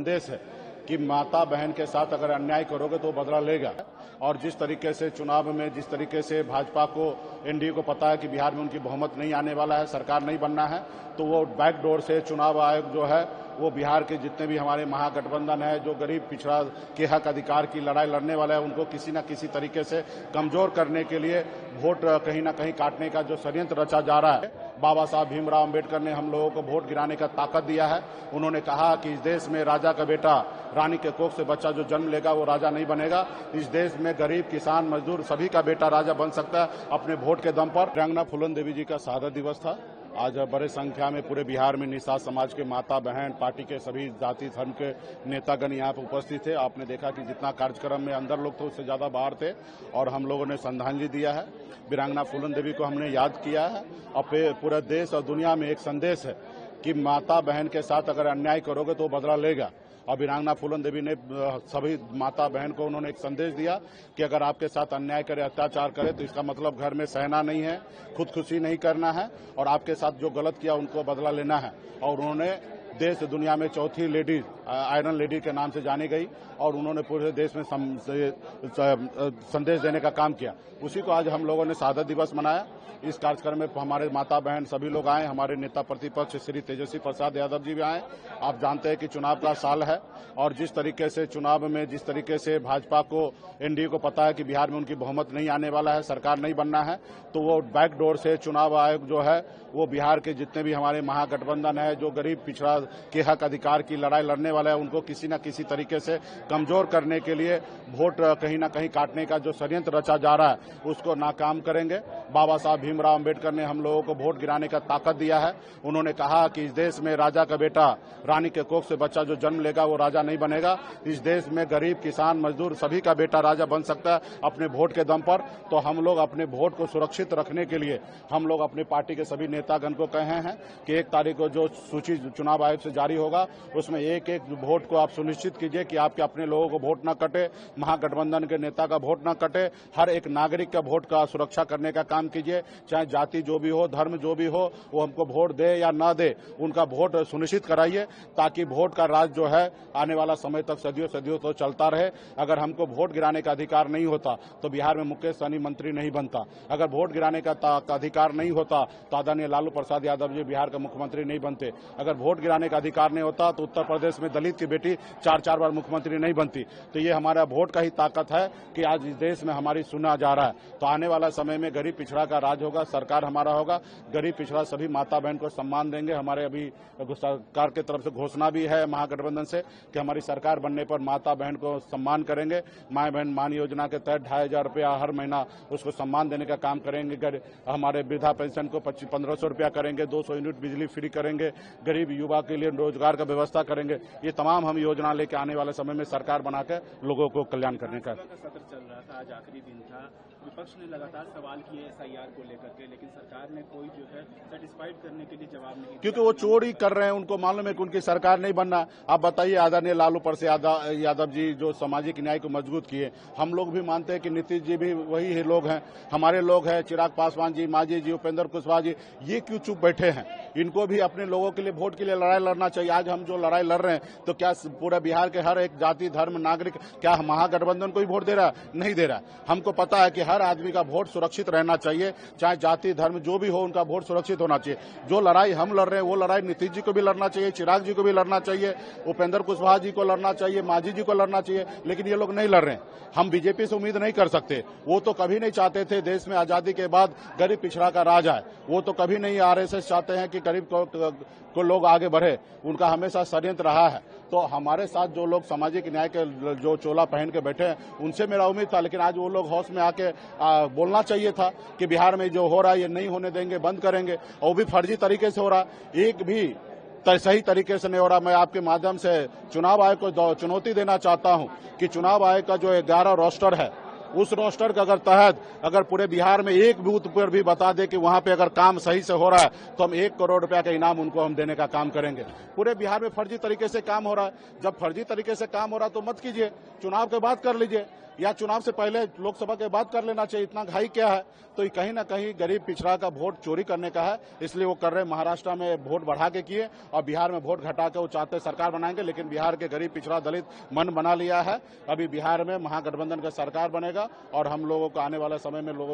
संदेश है कि माता बहन के साथ अगर अन्याय करोगे तो बदला लेगा। और जिस तरीके से चुनाव में जिस तरीके से भाजपा को एनडीए को पता है कि बिहार में उनकी बहुमत नहीं आने वाला है, सरकार नहीं बनना है, तो वो बैकडोर से चुनाव आयोग जो है वो बिहार के जितने भी हमारे महागठबंधन है, जो गरीब पिछड़ा के हक अधिकार की लड़ाई लड़ने वाला है, उनको किसी न किसी तरीके से कमजोर करने के लिए वोट कहीं न कहीं काटने का जो षड्यंत्र रचा जा रहा है। बाबा साहब भीमराव अम्बेडकर ने हम लोगों को वोट गिराने का ताकत दिया है। उन्होंने कहा कि इस देश में राजा का बेटा, रानी के कोख से बच्चा जो जन्म लेगा वो राजा नहीं बनेगा। इस देश में गरीब, किसान, मजदूर सभी का बेटा राजा बन सकता है अपने वोट के दम पर। वीरांगना फूलन देवी जी का शहादत दिवस था। आज बड़े संख्या में पूरे बिहार में निषाद समाज के माता बहन, पार्टी के सभी जाति धर्म के नेतागण यहाँ पर उपस्थित थे। आपने देखा कि जितना कार्यक्रम में अंदर लोग थे उससे ज्यादा बाहर थे और हम लोगों ने श्रद्धांजलि दिया है। वीरांगना फूलन देवी को हमने याद किया है और पूरे देश और दुनिया में एक संदेश है कि माता बहन के साथ अगर अन्याय करोगे तो बदला लेगा। और वीरांगना फूलन देवी ने सभी माता बहन को उन्होंने एक संदेश दिया कि अगर आपके साथ अन्याय करे, अत्याचार करे, तो इसका मतलब घर में सहना नहीं है, खुदकुशी नहीं करना है और आपके साथ जो गलत किया उनको बदला लेना है। और उन्होंने देश दुनिया में चौथी लेडी, आयरन लेडी के नाम से जानी गई और उन्होंने पूरे देश में संदेश देने का काम किया। उसी को आज हम लोगों ने शहादत दिवस मनाया। इस कार्यक्रम में हमारे माता बहन सभी लोग आए, हमारे नेता प्रतिपक्ष श्री तेजस्वी प्रसाद यादव जी भी आए। आप जानते हैं कि चुनाव का साल है और जिस तरीके से चुनाव में जिस तरीके से भाजपा को एनडीए को पता है कि बिहार में उनकी बहुमत नहीं आने वाला है, सरकार नहीं बनना है, तो वो बैकडोर से चुनाव आयोग जो है वो बिहार के जितने भी हमारे महागठबंधन है, जो गरीब पिछड़ा के हक अधिकार की लड़ाई लड़ने वाला है, उनको किसी न किसी तरीके से कमजोर करने के लिए वोट कहीं न कहीं काटने का जो षड्यंत्र रचा जा रहा है उसको नाकाम करेंगे। बाबा साहब भीमराव अम्बेडकर ने हम लोगों को वोट गिराने का ताकत दिया है। उन्होंने कहा कि इस देश में राजा का बेटा, रानी के कोख से बच्चा जो जन्म लेगा वो राजा नहीं बनेगा। इस देश में गरीब, किसान, मजदूर सभी का बेटा राजा बन सकता है अपने वोट के दम पर। तो हम लोग अपने वोट को सुरक्षित रखने के लिए हम लोग अपनी पार्टी के सभी नेतागण को कहे हैं कि 1 तारीख को जो सूची चुनाव आयोग से जारी होगा उसमें एक एक वोट को आप सुनिश्चित कीजिए कि आपके अपने लोगों को वोट न कटे, महागठबंधन के नेता का वोट न कटे। हर एक नागरिक का वोट का सुरक्षा करने का काम कीजिए, चाहे जाति जो भी हो, धर्म जो भी हो, वो हमको वोट दे या न दे, उनका वोट सुनिश्चित कराइए ताकि वोट का राज जो है आने वाला समय तक सदियों सदियों तो चलता रहे। अगर हमको वोट गिराने का अधिकार नहीं होता तो बिहार में मुकेश सहनी मंत्री नहीं बनता। अगर वोट गिराने का अधिकार नहीं होता तो आदरणीय लालू प्रसाद यादव जी बिहार का मुख्यमंत्री नहीं बनते। अगर वोट गिराने का अधिकार नहीं होता तो उत्तर प्रदेश में दलित की बेटी 4-4 बार मुख्यमंत्री नहीं बनती। तो ये हमारा वोट का ही ताकत है कि आज इस देश में हमारी सुना जा रहा है। तो आने वाला समय में गरीब पिछड़ा का राज होगा, सरकार हमारा होगा। गरीब पिछड़ा सभी माता बहन को सम्मान देंगे। हमारे अभी सरकार की तरफ से घोषणा भी है महागठबंधन से कि हमारी सरकार बनने पर माता बहन को सम्मान करेंगे। माँ बहन मान योजना के तहत 2500 रुपया हर महीना उसको सम्मान देने का काम करेंगे। हमारे वृद्धा पेंशन को 1500 रुपया करेंगे, 200 यूनिट बिजली फ्री करेंगे, गरीब युवा के लिए रोजगार का व्यवस्था करेंगे। ये तमाम हम योजना लेके आने वाले समय में सरकार बनाकर लोगों को कल्याण करने का सत्र चल रहा था, आज आखिरी दिन था। विपक्ष ने लगातार सवाल किए एसआईआर को लेकर के, लेकिन सरकार ने कोई जो है सेटिस्फाइड करने के लिए जवाब नहीं, क्योंकि वो चोरी कर रहे हैं। उनको मालूम है कि उनकी सरकार नहीं बनना। आप बताइए, आदरणीय लालू प्रसाद यादव जी जो सामाजिक न्याय को मजबूत किए, हम लोग भी मानते हैं कि नीतीश जी भी वही लोग हैं, हमारे लोग हैं, चिराग पासवान जी, मांझी जी, उपेंद्र कुशवाहा जी, ये क्यों चुप बैठे हैं? इनको भी अपने लोगों के लिए वोट के लिए लड़ाई लड़ना चाहिए। आज हम जो लड़ाई लड़ रहे हैं तो क्या पूरा बिहार के हर एक जाति, धर्म, नागरिक क्या महागठबंधन को ही वोट दे रहा है? नहीं दे रहा। हमको पता है कि हर आदमी का वोट सुरक्षित रहना चाहिए, चाहे जाति धर्म जो भी हो, उनका वोट सुरक्षित होना चाहिए। जो लड़ाई हम लड़ रहे हैं वो लड़ाई नीतीश जी को भी लड़ना चाहिए, चिराग जी को भी लड़ना चाहिए, उपेंद्र कुशवाहा जी को लड़ना चाहिए, मांझी जी को लड़ना चाहिए। लेकिन ये लोग नहीं लड़ रहे हैं। हम बीजेपी से उम्मीद नहीं कर सकते। वो तो कभी नहीं चाहते थे देश में आजादी के बाद गरीब पिछड़ा का राज आए। वो तो कभी नहीं आरएसएस चाहते हैं कि गरीब को लोग आगे बढ़े। उनका हमेशा षड्यंत्र रहा है। तो हमारे साथ जो लोग सामाजिक न्याय के जो चोला पहन के बैठे हैं उनसे मेरा उम्मीद था, लेकिन आज वो लोग होश में आके बोलना चाहिए था कि बिहार में जो हो रहा है ये नहीं होने देंगे, बंद करेंगे। और वो भी फर्जी तरीके से हो रहा है, एक भी सही तरीके से नहीं हो रहा। मैं आपके माध्यम से चुनाव आयोग को चुनौती देना चाहता हूं कि चुनाव आयोग का जो 11 रोस्टर है उस रोस्टर के अगर तहत अगर पूरे बिहार में एक बूथ पर भी बता दे कि वहां पे अगर काम सही से हो रहा है तो हम 1 करोड़ रुपया का इनाम उनको हम देने का काम करेंगे। पूरे बिहार में फर्जी तरीके से काम हो रहा है। जब फर्जी तरीके से काम हो रहा है तो मत कीजिए, चुनाव के बाद कर लीजिए, या चुनाव से पहले लोकसभा के बाद कर लेना चाहिए। इतना घाई क्या है? तो कहीं ना कहीं गरीब पिछड़ा का वोट चोरी करने का है, इसलिए वो कर रहे हैं। महाराष्ट्र में वोट बढ़ा के किए और बिहार में वोट घटा के वो चाहते सरकार बनाएंगे, लेकिन बिहार के गरीब पिछड़ा दलित मन बना लिया है। अभी बिहार में महागठबंधन का सरकार बनेगा और हम लोगों को आने वाले समय में लोगों